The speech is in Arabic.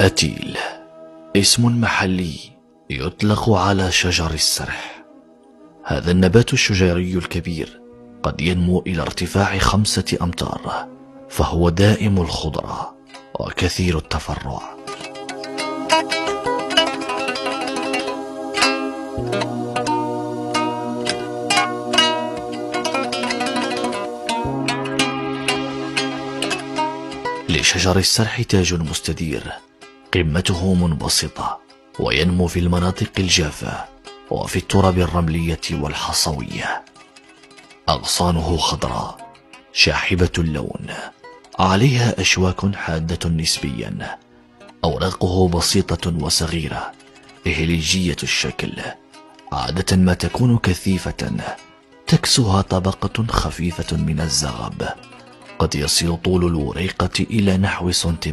أتيل اسم محلي يطلق على شجر السرح. هذا النبات الشجيري الكبير قد ينمو إلى ارتفاع 5 أمتار، فهو دائم الخضرة وكثير التفرع. لشجر السرح تاج مستدير، قمته منبسطة وينمو في المناطق الجافة وفي التراب الرملية والحصوية. أغصانه خضراء شاحبة اللون، عليها أشواك حادة نسبيا. أوراقه بسيطة وصغيرة إهليجية الشكل، عادة ما تكون كثيفة تكسوها طبقة خفيفة من الزغب. قد يصل طول الوريقة إلى نحو 1